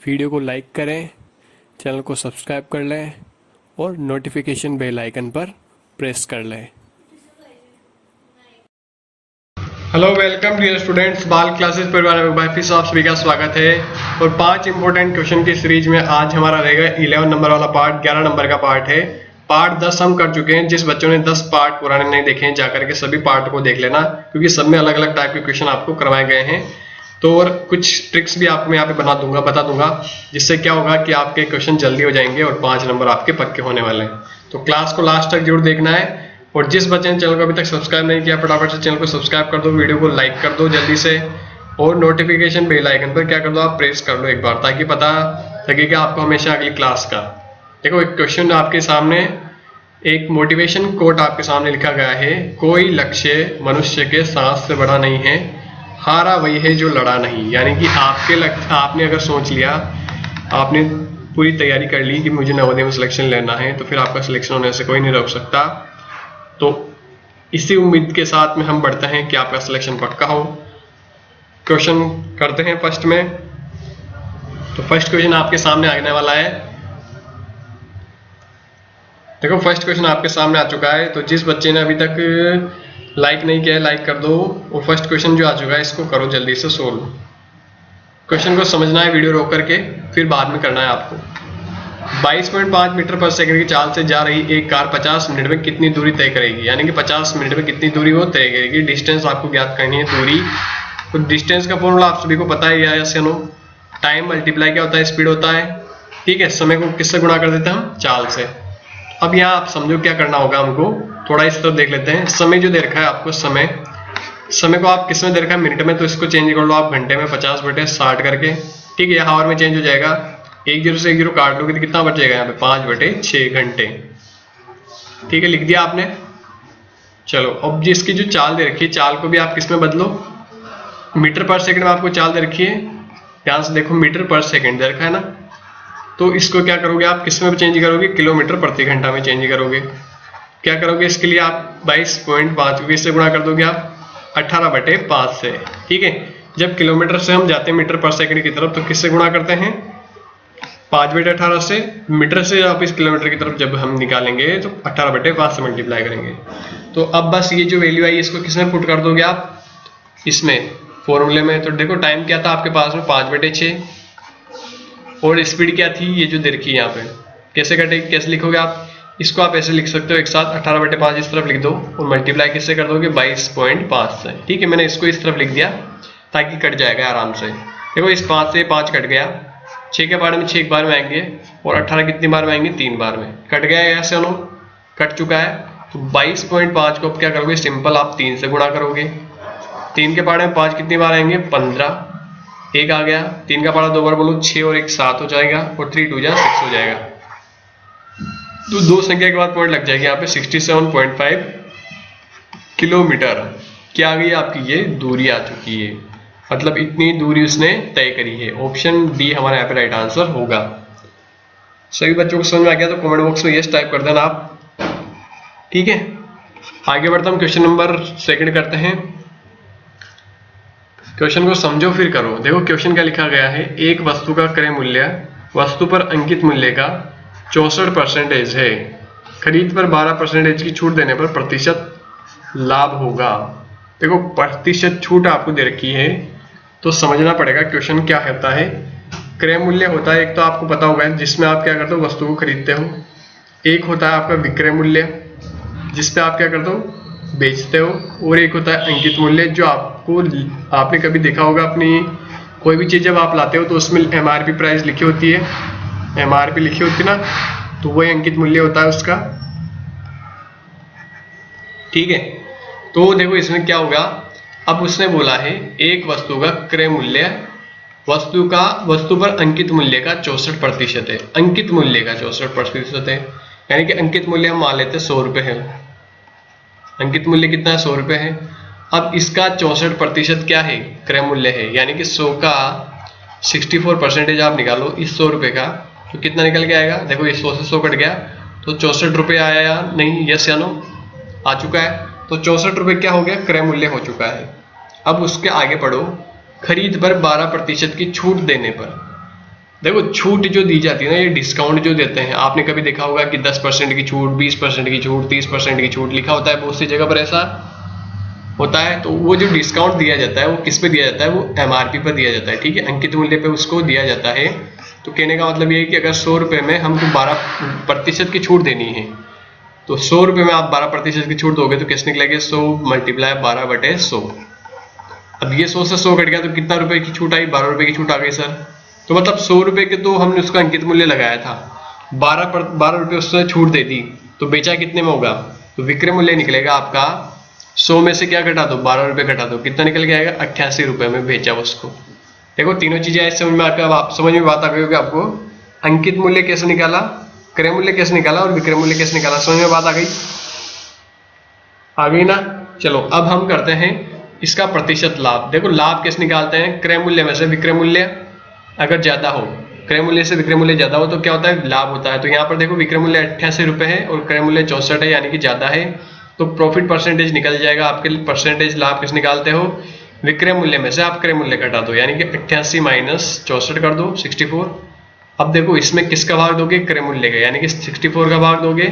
Video को like करें, channel को सब्सक्राइब कर लें और नोटिफिकेशन बेल आइकन पर प्रेस कर लें। हेलो वेलकम डियर स्टूडेंट्स, बाल क्लासेस परिवार में फिर से आप सभी का स्वागत है। और 5 इंपॉर्टेंट क्वेश्चन की सीरीज में आज हमारा रहेगा 11 नंबर वाला पार्ट। 11 नंबर का पार्ट है। पार्ट 10 हम कर चुके हैं। जिस बच्चों ने 10 पार्ट पुराने नहीं देखे हैं जाकर के सभी पार्ट को देख लेना, क्योंकि सब में अलग अलग टाइप के क्वेश्चन आपको करवाए गए हैं। तो और कुछ ट्रिक्स भी आपको यहाँ पे बता दूंगा, जिससे क्या होगा कि आपके क्वेश्चन जल्दी हो जाएंगे और 5 नंबर आपके पक्के होने वाले हैं। तो क्लास को लास्ट तक जरूर देखना है। और जिस बच्चे ने चैनल को अभी तक सब्सक्राइब नहीं किया, फटाफट से चैनल को सब्सक्राइब कर दो, वीडियो को लाइक कर दो जल्दी से, और नोटिफिकेशन बेल आइकन पर क्या कर दो, आप प्रेस कर लो एक बार, ताकि पता लगेगा आपको हमेशा अगली क्लास का। देखो एक क्वेश्चन आपके सामने, एक मोटिवेशन कोट आपके सामने लिखा गया है। कोई लक्ष्य मनुष्य के सांस से बड़ा नहीं है, हारा वही है जो लड़ा नहीं। यानी कि आपने अगर सोच लिया, आपने पूरी तैयारी कर ली कि मुझे नवोदय में सिलेक्शन लेना है, तो फिर आपका सिलेक्शन होने से कोई नहीं रोक सकता। तो इसी उम्मीद के साथ में हम बढ़ते हैं कि आपका सिलेक्शन पक्का हो। क्वेश्चन करते हैं फर्स्ट में। तो फर्स्ट क्वेश्चन आपके सामने आने वाला है। देखो फर्स्ट क्वेश्चन आपके सामने आ चुका है। तो जिस बच्चे ने अभी तक लाइक नहीं किया है, लाइक कर दो। और फर्स्ट क्वेश्चन जो आ चुका है इसको करो जल्दी से सोल्व। क्वेश्चन को समझना है वीडियो रोक करके, फिर बाद में करना है आपको। 22.5 मीटर पर सेकंड की चाल से जा रही एक कार 50 मिनट में कितनी दूरी तय करेगी। यानी कि 50 मिनट में कितनी दूरी वो तय करेगी। डिस्टेंस आपको ज्ञात करनी है, दूरी। तो डिस्टेंस का फॉर्मूला आप सभी को पता है, या नो। टाइम मल्टीप्लाई क्या होता है, स्पीड होता है। ठीक है, समय को किससे गुणा कर देते हैं हम, चाल से। अब यहाँ आप समझो क्या करना होगा हमको, थोड़ा इस तरफ देख लेते हैं। समय जो दे रखा है आपको, समय को आप किस में दे रखा है, मिनट में, तो इसको चेंज कर लो आप घंटे में, 50/60 करके। ठीक है, हावर में चेंज हो जाएगा। 1 0 से 1 0 काट लोगे तो कितना बच जाएगा यहाँ पे, 5/6 घंटे। ठीक है, लिख दिया आपने। चलो अब जिसकी जो चाल दे रखी है, चाल को भी आप किस में बदलो, मीटर पर सेकंड में आपको चाल दे रखी है। ध्यान से देखो, मीटर पर सेकंड दे रखा है ना, तो इसको क्या करोगे आप, किस में चेंज करोगे, किलोमीटर प्रति घंटा में चेंज करोगे। क्या करोगे इसके लिए आप 22.5 को इससे गुणा कर दोगे आप 18/5 से। ठीक है, जब किलोमीटर से हम जाते हैं मीटर पर सेकंड की तरफ, तो किससे गुणा करते हैं, 5/18 से। मीटर से आप इस किलोमीटर की तरफ जब हम निकालेंगे तो 18/5 से मल्टीप्लाई करेंगे। तो अब बस ये जो वैल्यू आई इसको किसमें पुट कर दोगे आप, इसमें फॉर्मूले में। तो देखो टाइम क्या था आपके पास में, 5/6, और स्पीड क्या थी, ये जो दे रखी है यहाँ पे। कैसे कटेगी, कैसे लिखोगे आप इसको, आप ऐसे लिख सकते हो एक साथ, 18/5 इस तरफ लिख दो और मल्टीप्लाई किससे कर दोगे, 22.5 से। ठीक है, मैंने इसको इस तरफ लिख दिया ताकि कट जाएगा आराम से। देखो इस 5 से 5 कट गया, 6 के बारे में 6 एक बार में आएंगे, और 18 कितनी बार में आएंगे, 3 बार में। कट गया है, ऐसे नो कट चुका है। तो 22.5 को अब क्या करोगे, सिंपल आप 3 से गुणा करोगे। 3 के पारे में 5 कितनी बार आएंगे, 15। 1 आ गया, 3 का पारा 2 बार बोलो, 6 और 1 7 हो जाएगा, और 3 2 जा 6 हो जाएगा। तो 2 संख्या के बाद पॉइंट लग जाएगी यहाँ पे, 67.5 किलोमीटर। क्या आ गई आपकी, ये दूरी आ चुकी है। मतलब इतनी दूरी उसने तय करी है। ऑप्शन डी हमारा यहाँ पे राइट आंसर होगा। सभी बच्चों को समझ में आ गया तो कमेंट बॉक्स में यस टाइप कर देना आप। ठीक है, आगे बढ़ते हम क्वेश्चन नंबर 2 करते हैं। क्वेश्चन को समझो फिर करो। देखो क्वेश्चन क्या लिखा गया है, एक वस्तु का क्रय मूल्य वस्तु पर अंकित मूल्य का 64% है। खरीद पर 12% की छूट देने पर प्रतिशत लाभ होगा। देखो प्रतिशत छूट आपको दे रखी है, तो समझना पड़ेगा क्वेश्चन क्या होता है। क्रय मूल्य होता है, एक तो आपको पता होगा जिसमें आप क्या करते हो, वस्तु को खरीदते हो। एक होता है आपका विक्रय मूल्य, जिसपे आप क्या करते हो, बेचते हो। और एक होता है अंकित मूल्य, जो आपने कभी देखा होगा, अपनी कोई भी चीज जब आप लाते हो तो उसमें MRP प्राइस लिखी होती है, MRP लिखी होती है ना, तो वही अंकित मूल्य होता है उसका। ठीक है, तो देखो इसमें क्या होगा, अब उसने बोला है एक वस्तु का क्रय मूल्य वस्तु पर अंकित मूल्य का 64% है। अंकित मूल्य का 64% है, यानी कि अंकित मूल्य हम मान लेते हैं 100 रुपए है। अंकित मूल्य कितना है, 100 रुपए है। अब इसका 64% क्या है, क्रय मूल्य है। यानी कि 100 का 64% आप निकालो इस 100 रुपए का, तो कितना निकल के आएगा। देखो इस 100 से 100 कट गया, तो 64 रुपये आया या नहीं, यस या नो, आ चुका है। तो 64 रुपये क्या हो गया, क्रय मूल्य हो चुका है। अब उसके आगे पढ़ो, खरीद पर 12% की छूट देने पर। देखो छूट जो दी जाती है ना, ये डिस्काउंट जो देते हैं, आपने कभी देखा होगा कि 10% की छूट, 20% की छूट, 30% की छूट लिखा होता है बहुत सी जगह पर, ऐसा होता है। तो वो जो डिस्काउंट दिया जाता है वो किस पे दिया जाता है, वो MRP पर दिया जाता है, ठीक है, अंकित मूल्य पे उसको दिया जाता है। तो कहने का मतलब ये है कि अगर 100 रुपये में हमको 12% की छूट देनी है, तो 100 रुपये में आप 12% की छूट दोगे तो कैसे निकलेगा, 100 मल्टीप्लाई 12/100। अब ये 100 से 100 कट गया तो कितना रुपए की छूट आई, 12 रुपए की छूट आ गई सर। तो मतलब 100 रुपये के तो हमने उसका अंकित मूल्य लगाया था, 12 रुपये उसने छूट दे दी, तो बेचा कितने में होगा, तो विक्रय मूल्य निकलेगा आपका 100 में से क्या घटा दो, 12 रुपये घटा दो, कितना निकल के आएगा, 88 रुपये में बेचा उसको। देखो तीनों चीजें ऐसे समझ में आकर, अब आप समझ में बात आ गई होगी आपको, अंकित मूल्य कैसे निकाला, क्रय मूल्य कैसे निकाला और विक्रय मूल्य कैसे निकाला, समझ में बात आ गई ना। चलो अब हम करते हैं इसका प्रतिशत लाभ। देखो लाभ कैसे निकालते हैं, क्रय मूल्य में से विक्रय मूल्य अगर ज्यादा हो, क्रय मूल्य से विक्रय मूल्य ज्यादा हो तो क्या होता है, लाभ होता है। तो यहाँ पर देखो विक्रय मूल्य 88 रुपये है और क्रय मूल्य 64 है, यानी कि ज्यादा है, तो प्रॉफिट परसेंटेज निकल जाएगा आपके। परसेंटेज लाभ किस निकालते हो, विक्रय मूल्य में से आप क्रय मूल्य घटा दो, यानी कि 88 माइनस 64 कर दो 64। अब देखो इसमें किसका भाग दोगे, क्रय मूल्य का, यानी कि 64 का भाग दोगे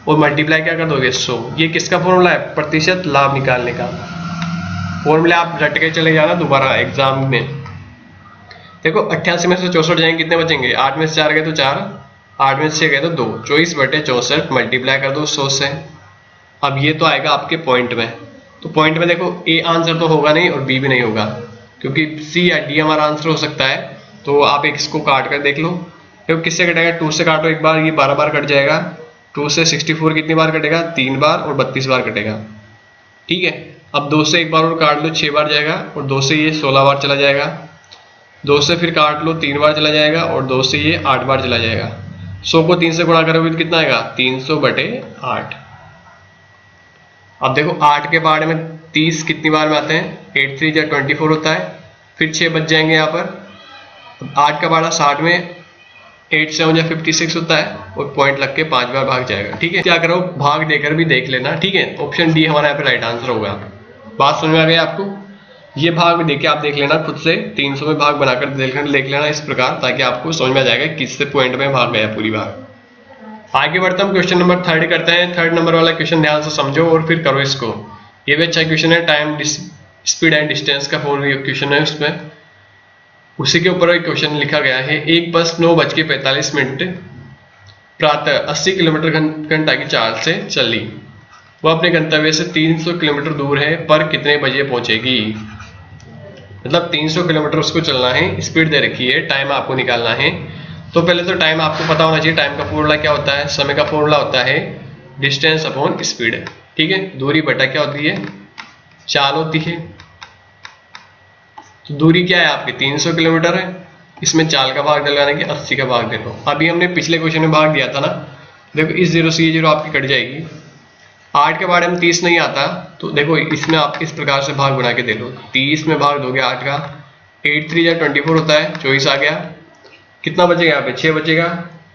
और मल्टीप्लाई क्या कर दोगे, 100। ये किसका फॉर्मूला है, प्रतिशत लाभ निकालने का फॉर्मूला। आप रट के चले जाना दोबारा एग्जाम में। देखो 88 में से 64 जाएंगे, कितने बचेंगे, 8 में से 4 गए तो 4, 8 में से 6 गए तो 2, 24/64 मल्टीप्लाई कर दो 100 से। अब ये तो आएगा आपके पॉइंट में, तो पॉइंट में देखो ए आंसर तो होगा नहीं और बी भी नहीं होगा, क्योंकि सी या डी हमारा आंसर हो सकता है। तो आप एक इसको काट कर देख लो, देखो किससे कटेगा, 2 से काटो एक बार, ये 12 बार कट जाएगा। 2 से 64 कितनी बार कटेगा, 3 बार, और 32 बार कटेगा, ठीक है। अब 2 से एक बार और काट लो, 6 बार जाएगा, और 2 से ये 16 बार चला जाएगा। 2 से फिर काट लो, 3 बार चला जाएगा, और 2 से ये 8 बार चला जाएगा। 100 को 3 से गुणा करोगे तो कितना आएगा, 300/8। अब देखो 8 के बारे में 30 कितनी बार में आते हैं, 8 3 या 24 होता है, फिर 6 बच जाएंगे यहाँ पर। 8 का बाड़ा 60 में 8 7 या 56 होता है, और पॉइंट लग के 5 बार भाग जाएगा, ठीक है। क्या करो, भाग देकर भी देख लेना, ठीक है। ऑप्शन डी हमारा यहाँ पे राइट आंसर होगा। बात समझ में आ गई आपको, ये भाग देके आप देख लेना खुद से, 300 में भाग बनाकर देख लेना इस प्रकार, ताकि आपको समझ में आ जाएगा किससे पॉइंट में भाग गया पूरी बार। आगे बढ़ते हम क्वेश्चन नंबर 3 करते हैं। 3 नंबर वाला क्वेश्चन ध्यान से समझो और फिर करो इसको। ये भी अच्छा क्वेश्चन है, टाइम स्पीड एंड डिस्टेंस का क्वेश्चन है। उसमें उसी के ऊपर एक क्वेश्चन लिखा गया है, एक बस 9:45 प्रातः 80 किलोमीटर घंटा की चाल से चली, वह अपने गंतव्य से 300 किलोमीटर दूर है, पर कितने बजे पहुंचेगी। मतलब 300 किलोमीटर उसको चलना है, स्पीड दे रखी है, टाइम आपको निकालना है। तो पहले तो टाइम आपको पता होना चाहिए, टाइम का फॉर्मूला क्या होता है, समय का फॉर्मूला होता है डिस्टेंस अपॉन स्पीड, ठीक है। दूरी बटा क्या होती है, चाल होती है। तो दूरी क्या है आपकी 300 किलोमीटर है, इसमें चाल का भाग डलवाने की 80 का भाग दे दो। अभी हमने पिछले क्वेश्चन में भाग दिया था ना, देखो इस 0 से ये 0 आपकी कट जाएगी। 8 के बारे में 30 नहीं आता, तो देखो इसमें आप इस प्रकार से भाग बना के दे लो, 30 में भाग दोगे 8 का, 8 3 या 24 होता है, 24 आ गया। कितना बचेगा यहाँ पे, 6 बचेगा।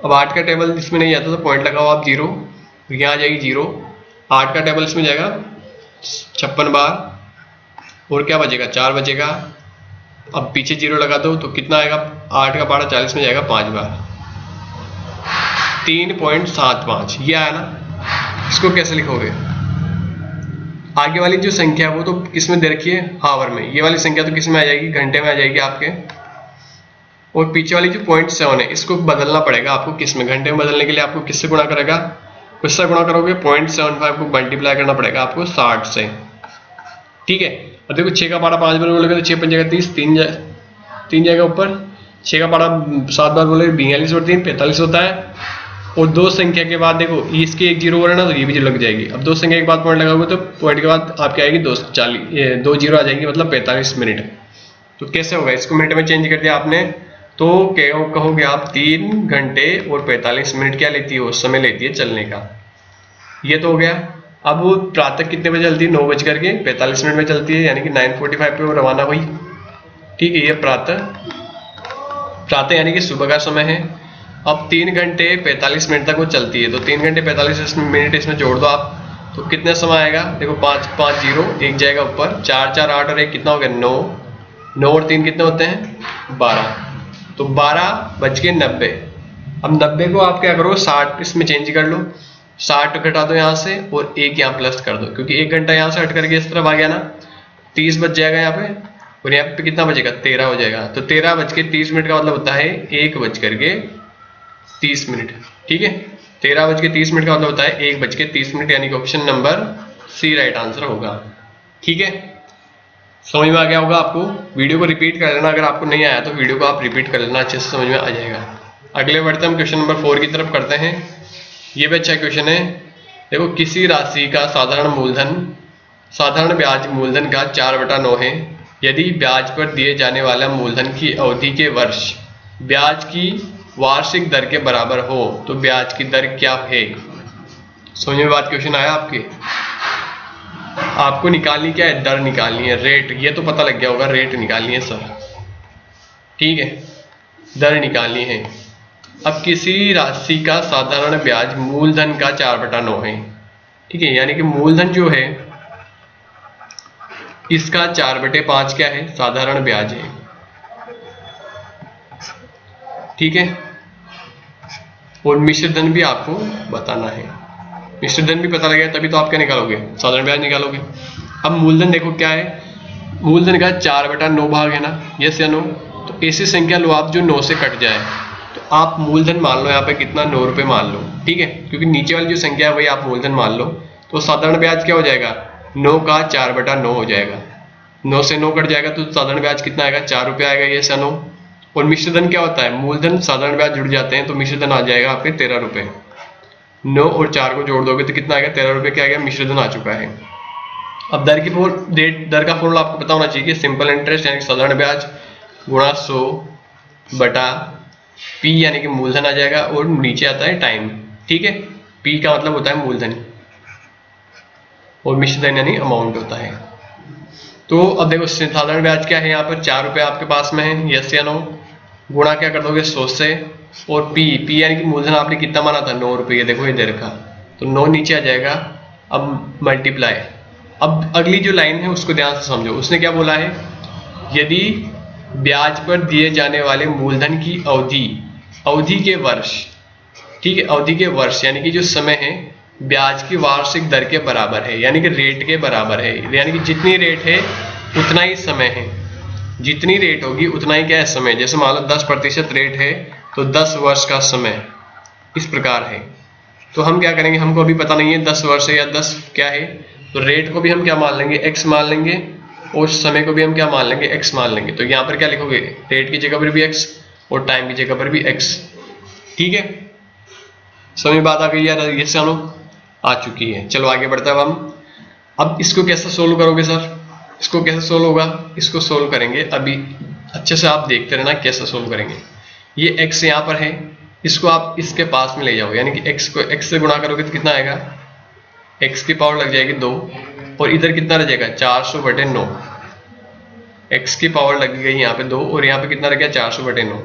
अब 8 का टेबल इसमें नहीं आता तो पॉइंट लगाओ आप 0, तो यहाँ आ जाएगी 0। 8 का टेबल इसमें जाएगा 56 बार, और क्या बचेगा, 4 बचेगा। अब पीछे 0 लगा दो तो कितना आएगा, 8 का पारा 40 में जाएगा 5 बार, 3.75 ये आया ना। इसको कैसे लिखोगे, आगे वाली जो संख्या वो तो किसमें दे रखी है, हावर में, ये वाली संख्या तो किसमें आ जाएगी, घंटे में आ जाएगी आपके। और पीछे वाली जो 0.7 है इसको बदलना पड़ेगा आपको, किसमें, घंटे में बदलने के लिए आपको किससे गुणा करेगा, किससे गुणा करोगे, 0.75 को मल्टीप्लाई करना पड़ेगा आपको 60 से, ठीक है। और देखो 6 का पारा 5 बार बोलोगे तो 6 5 जगह 30, 3 जाएगा ऊपर। 6 का पारा 7 बार बोलोगे 42 और 3 45 होता है। और 2 संख्या के बाद देखो इसके एक 0 हो रहा है ना, तो ये भी 0 लग जाएगी। अब 2 संख्या के बाद पॉइंट लगाओगे तो पॉइंट के बाद आपकी आएगी 2 0 आ जाएंगी, मतलब 45 मिनट। तो कैसे होगा, इसको मिनट में चेंज कर दिया आपने, तो क्या कहोगे आप, 3 घंटे और 45 मिनट क्या लेती है, समय लेती है चलने का। ये तो हो गया। अब वो प्रातः कितने बजे चलती है, 9:45 में चलती है, यानी कि 9:45 पे वो रवाना हुई, ठीक है। ये प्रातः यानी कि सुबह का समय है। अब 3 घंटे 45 मिनट तक वो चलती है, तो 3 घंटे 45 मिनट इसमें जोड़ दो आप, तो कितना समय आएगा, देखो 5 5 0 एक जाएगा ऊपर, 4 4 8 और 1 कितना हो गया 9, 9 और 3 कितने होते हैं 12। तो 12:90। अब 90 को आप क्या करो 60 इसमें चेंज कर लो, 60 घटा दो यहाँ से और 1 यहाँ प्लस कर दो, क्योंकि 1 घंटा यहाँ से हट करके इस तरफ आ गया ना, 30 बच जाएगा यहाँ पे, और यहाँ पे कितना बचेगा 13 हो जाएगा। तो 13:30 का मतलब होता है 1:30। ठीक है, 13:30 का मतलब होता है 1:30, यानी कि option number C right answer होगा। ठीक है, समझ में आ गया होगा आपको। वीडियो को रिपीट कर लेना, अगर आपको नहीं आया तो वीडियो को आप रिपीट कर लेना, अच्छे से समझ में आ जाएगा। अगले बढ़ते हम क्वेश्चन नंबर 4 की तरफ करते हैं। ये भी अच्छा क्वेश्चन है। देखो, किसी राशि का साधारण ब्याज मूलधन का 4/9 है। यदि ब्याज पर दिए जाने वाला मूलधन की अवधि के वर्ष ब्याज की वार्षिक दर के बराबर हो तो ब्याज की दर क्या है। समझ में बात, क्वेश्चन आया आपके। आपको निकालनी क्या है, दर निकालनी है, रेट, ये तो पता लग गया होगा, रेट निकालनी है सर। ठीक है, दर निकालनी है। अब किसी राशि का साधारण ब्याज मूलधन का 4/9 है। ठीक है, यानी कि मूलधन जो है इसका 4/5 क्या है, साधारण ब्याज है। ठीक है, और मिश्र धन भी आपको बताना है। मिश्र धन भी पता लगे तभी तो आप क्या निकालोगे, साधारण ब्याज निकालोगे। अब मूलधन देखो क्या है, मूलधन का 4/9 भाग है ना, यस या नो। तो ऐसी संख्या लो आप जो 9 से कट जाए। तो आप मूलधन मान लो यहाँ पे कितना, 9 रुपए मान लो। ठीक है, क्योंकि नीचे वाली जो संख्या है वही आप मूलधन मान लो। तो साधारण ब्याज क्या हो जाएगा, 9 का 4/9 हो जाएगा। 9 से 9 कट जाएगा तो साधारण ब्याज कितना आएगा, 4 रुपये आएगा, यस या नो। और मिश्रधन क्या होता है, मूलधन साधारण ब्याज जुड़ जाते हैं तो मिश्रधन आ जाएगा आपके 13 रुपये। 9 और 4 को जोड़ दोगे तो कितना आएगा, 13 रुपये। क्या आ गया, मिश्रधन आ चुका है। अब दर का फॉर्मूला आपको पता होना चाहिए, सिंपल इंटरेस्ट यानी साधारण ब्याज गुणा 100 बटा पी यानी कि मूलधन आ जाएगा, और नीचे आता है टाइम। ठीक है, पी का मतलब होता है मूलधन और मिश्रधन यानी अमाउंट होता है। तो अब देखो साधारण ब्याज क्या है, यहाँ पर 4 रुपये आपके पास में है, यस या नो। गुणा क्या कर दोगे 100 से, और पी यानी कि मूलधन आपने कितना माना था, 9 रुपये, देखो इधर का, तो 9 नीचे आ जाएगा। अब मल्टीप्लाई। अब अगली जो लाइन है उसको ध्यान से समझो, उसने क्या बोला है, यदि ब्याज पर दिए जाने वाले मूलधन की अवधि के वर्ष, ठीक है, अवधि के वर्ष यानी कि जो समय है ब्याज की वार्षिक दर के बराबर है, यानी कि रेट के बराबर है, यानी कि जितनी रेट है उतना ही समय है, जितनी रेट होगी उतना ही क्या है समय। जैसे मान लो 10% रेट है तो 10 वर्ष का समय, इस प्रकार है। तो हम क्या करेंगे, हमको अभी पता नहीं है 10 वर्ष है या 10 क्या है, तो रेट को भी हम क्या मान लेंगे, x मान लेंगे, और समय को भी हम क्या मान लेंगे, x मान लेंगे। तो यहाँ पर क्या लिखोगे, रेट की जगह पर भी x और टाइम की जगह पर भी x। ठीक है, समझ बात आ गई यार, ये सानो आ चुकी है। चलो आगे बढ़ते हैं अब इसको कैसे सोल्व करोगे सर, इसको कैसे सोल्व होगा, इसको सोल्व करेंगे अभी, अच्छे से आप देखते रहना कैसे सोल्व करेंगे। ये x यहाँ पर है, इसको आप इसके पास में ले जाओगे, यानी कि x को x से गुणा करोगे तो कितना आएगा, x की पावर लग जाएगी 2, और इधर कितना रह जाएगा 400/9। x की पावर लग गई यहाँ पे 2, और यहाँ पे कितना रह गया 400/9।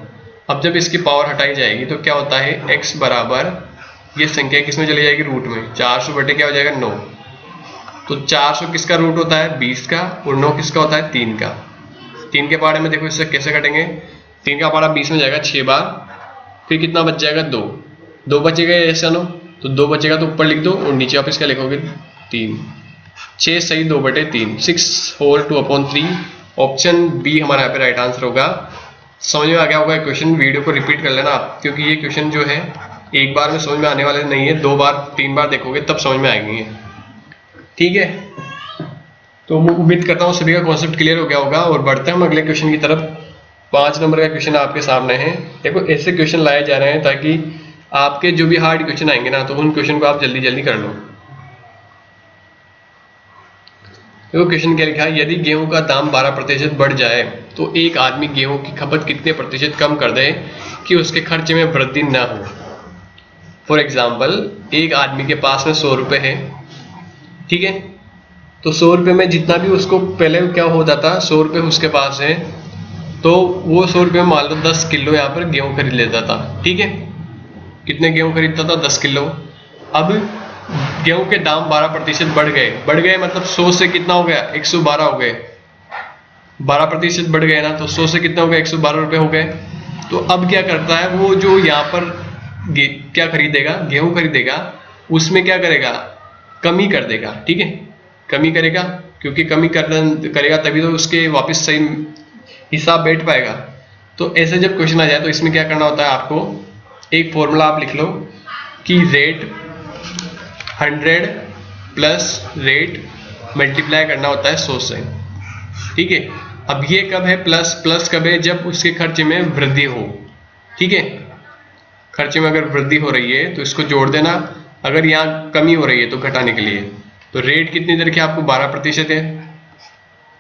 अब जब इसकी पावर हटाई जाएगी तो क्या होता है, x बराबर ये संख्या किसमें चली जाएगी, रूट में, 400 क्या हो जाएगा 9। तो 400 किसका रूट होता है, 20 का, और 9 किसका होता है, 3 का। 3 के पारे में देखो इससे कैसे कटेंगे, 3 का पारा 20 में जाएगा 6 बार, फिर कितना बच जाएगा 2 बचेगा ऐसा नो, तो 2 बचेगा तो ऊपर लिख दो, और नीचे आप इसका लिखोगे 3। 6 सही 2/3, 6 होल 2/3। ऑप्शन बी हमारा यहाँ पे राइट आंसर होगा। समझ में आ गया होगा क्वेश्चन, वीडियो को रिपीट कर लेना आप, क्योंकि ये क्वेश्चन जो है एक बार में समझ में आने वाले नहीं है, 2 बार 3 बार देखोगे तब समझ में आएंगे। ठीक है, तो उम्मीद करता हूँ सभी का कॉन्सेप्ट क्लियर हो गया होगा, और बढ़ते हैं हम अगले क्वेश्चन की तरफ। 5 नंबर का क्वेश्चन आपके सामने है। देखो ऐसे क्वेश्चन लाए जा रहे हैं ताकि आपके जो भी हार्ड क्वेश्चन आएंगे ना, तो उन क्वेश्चन को आप जल्दी जल्दी कर लो। देखो क्वेश्चन क्या लिखा है, यदि गेहूं का दाम 12% बढ़ जाए तो एक आदमी गेहूं की खपत कितने प्रतिशत कम कर दे कि उसके खर्चे में वृद्धि न हो। फॉर एग्जाम्पल, एक आदमी के पास में 100 रुपये है, ठीक है, तो 100 रुपये में जितना भी उसको पहले क्या होता था, 100 रुपये उसके पास है, तो वो 100 रुपये में मान लो 10 किलो यहाँ पर गेहूं खरीद लेता था। ठीक है, कितने गेहूं खरीदता था, 10 किलो। अब गेहूं के दाम 12% बढ़ गए मतलब 100 से कितना हो गया, 112 हो गए। 12% बढ़ गए ना, तो 100 से कितना हो गया, 112 रुपये हो गए। तो अब क्या करता है वो, जो यहाँ पर क्या खरीदेगा, गेहूं खरीदेगा, उसमें क्या करेगा, कमी कर देगा। ठीक है, कमी करेगा, क्योंकि कमी करेगा तभी तो उसके वापस सही हिसाब बैठ पाएगा। तो ऐसे जब क्वेश्चन आ जाए तो इसमें क्या करना होता है, आपको एक फॉर्मूला आप लिख लो कि रेट 100 प्लस रेट मल्टीप्लाई करना होता है 100 से। ठीक है, अब ये कब है, प्लस कब है, जब उसके खर्चे में वृद्धि हो। ठीक है, खर्चे में अगर वृद्धि हो रही है तो इसको जोड़ देना, अगर यहाँ कमी हो रही है तो घटाने के लिए। तो रेट कितनी देर की आपको 12% है।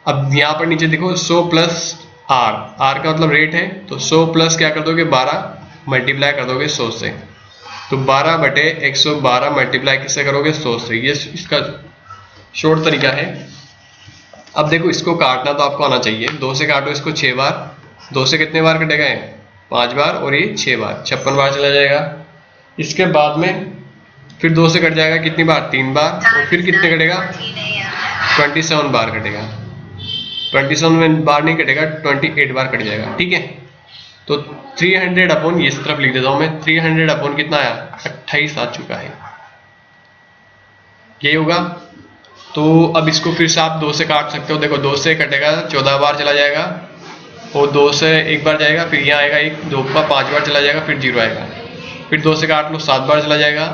अब यहाँ पर नीचे देखो 100 प्लस आर का मतलब रेट है, तो 100 प्लस क्या कर दोगे 12 मल्टीप्लाई कर दोगे 100 से। तो 12/112 मल्टीप्लाई किससे करोगे, 100 से। ये इसका शॉर्ट तरीका है। अब देखो इसको काटना तो आपको आना चाहिए, 2 से काटो इसको 6 बार, 2 से कितने बार कटेगा, 5 बार, और ये 6 बार, 56 बार चला जाएगा। इसके बाद में फिर 2 से कट जाएगा कितनी बार, 3 बार, और फिर कितने कटेगा, 27 बार कटेगा। 27 बार नहीं कटेगा, 28 बार कट जाएगा। ठीक है, तो 300 अपॉन, इस तरफ लिख देता हूं मैं, 300 अपॉन कितना आया, 28 आ चुका है। यही होगा। तो अब इसको फिर से आप 2 से काट सकते हो। देखो 2 से कटेगा 14 बार चला जाएगा, और 2 से एक बार जाएगा, फिर यहाँ आएगा 1, 2 का 5 बार चला जाएगा, फिर 0 आएगा। फिर 2 से काट लो 7 बार चला जाएगा,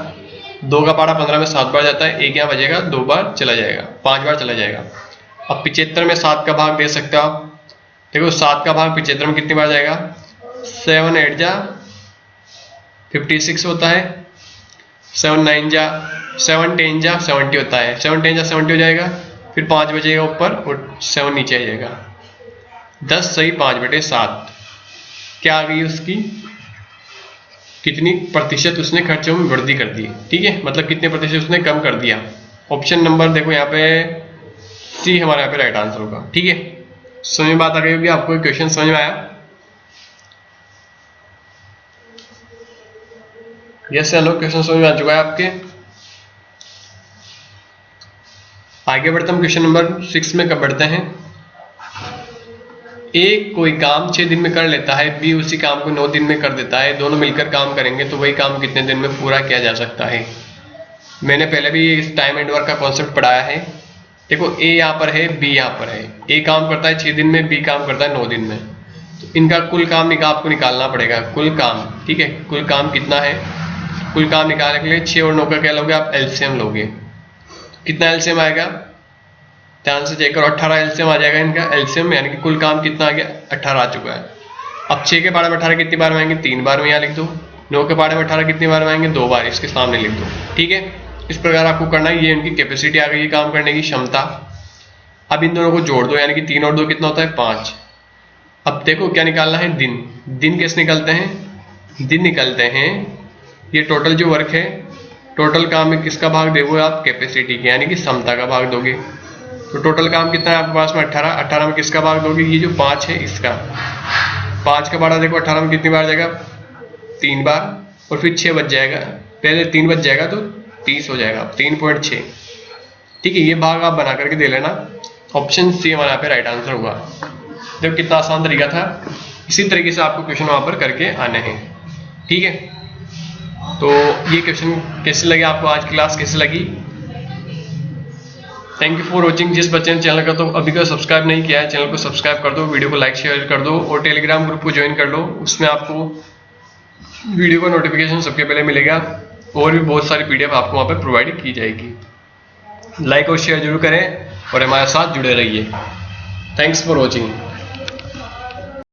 2 का पारा 15 में 7 बार जाता है, 1 यहाँ बचेगा, 2 बार चला जाएगा, 5 बार चला जाएगा। अब 75 में 7 का भाग दे सकते हो आप। देखो 7 का भाग 75 में कितनी बार जाएगा, 7 8 जा 56 होता है, 7 9 जा 7 10 जा 70 होता है, 7 10 जा 70 हो जाएगा, फिर 5 बचेगा ऊपर और 7 नीचे आ जाएगा। 10 सही 5/7 क्या आ गई उसकी, कितनी प्रतिशत उसने खर्चों में वृद्धि कर दी। ठीक है, मतलब कितने प्रतिशत उसने कम कर दिया। ऑप्शन नंबर देखो यहाँ पे सी हमारे यहाँ पे राइट आंसर होगा। ठीक है, समझ में बात आ गई होगी आपको, क्वेश्चन समझ में आया। यस हेलो, क्वेश्चन समझ में आ चुका है आपके। आगे बढ़ते हम क्वेश्चन नंबर 6 में कब बढ़ते हैं। ए कोई काम 6 दिन में कर लेता है, बी उसी काम को 9 दिन में कर देता है, दोनों मिलकर काम करेंगे तो वही काम कितने दिन में पूरा किया जा सकता है। मैंने पहले भी इस टाइम एंड वर्क का कॉन्सेप्ट पढ़ाया है। देखो ए यहाँ पर है, बी यहाँ पर है। ए काम करता है 6 दिन में, बी काम करता है 9 दिन में। तो इनका कुल काम आपको निकालना पड़ेगा, कुल काम। ठीक है, कुल काम कितना है, कुल काम निकालने के लिए 6 और 9 का क्या लोगे आप, एलसीएम लोगे। कितना एलसीएम आएगा, ध्यान से चेक करो, 18 एलसीएम आ जाएगा इनका एलसीएम, यानी कि कुल काम कितना आ गया, 18 आ चुका है। अब 6 के बारे में 18 कितनी बार में आएंगे, 3 बार में यहाँ लिख दो। 9 के बारे में 18 कितनी बार में आएंगे, 2 बार, इसके सामने लिख दो। ठीक है, इस प्रकार आपको करना है। ये इनकी कैपेसिटी आ गई है, काम करने की क्षमता। अब इन दोनों को जोड़ दो, यानी कि 3 और 2 कितना होता है, 5। अब देखो क्या निकालना है, दिन। दिन कैसे निकलते हैं, दिन निकलते हैं, ये टोटल जो वर्क है, टोटल काम में किसका भाग दोगे आप, कैपेसिटी के, यानी कि क्षमता का भाग दोगे। तो टोटल काम कितना है आपके पास में, 18। 18 में किसका भाग दोगे, ये जो 5 है इसका। 5 का बाड़ा देखो 18 में कितनी बार जाएगा, 3 बार, और फिर 6 बच जाएगा। पहले 3 बच जाएगा तो 30 हो जाएगा, 3.6। ठीक है, ये भाग आप बना करके दे लेना। ऑप्शन सी हमारे यहाँ पे राइट आंसर होगा। देखो कितना आसान तरीका था। इसी तरीके से आपको क्वेश्चन वहां पर करके आने हैं। ठीक है, तो ये क्वेश्चन कैसे लगे आपको, आज क्लास कैसे लगी। Thank you for watching. जिस बच्चे ने चैनल का तो अभी का सब्सक्राइब नहीं किया है, चैनल को सब्सक्राइब कर दो, वीडियो को लाइक शेयर कर दो, और टेलीग्राम ग्रुप को ज्वाइन कर लो। उसमें आपको वीडियो का नोटिफिकेशन सबके पहले मिलेगा, और भी बहुत सारी पीडीएफ आपको वहाँ पर प्रोवाइड की जाएगी। लाइक और शेयर जरूर करें और हमारे साथ जुड़े रहिए। Thanks for watching.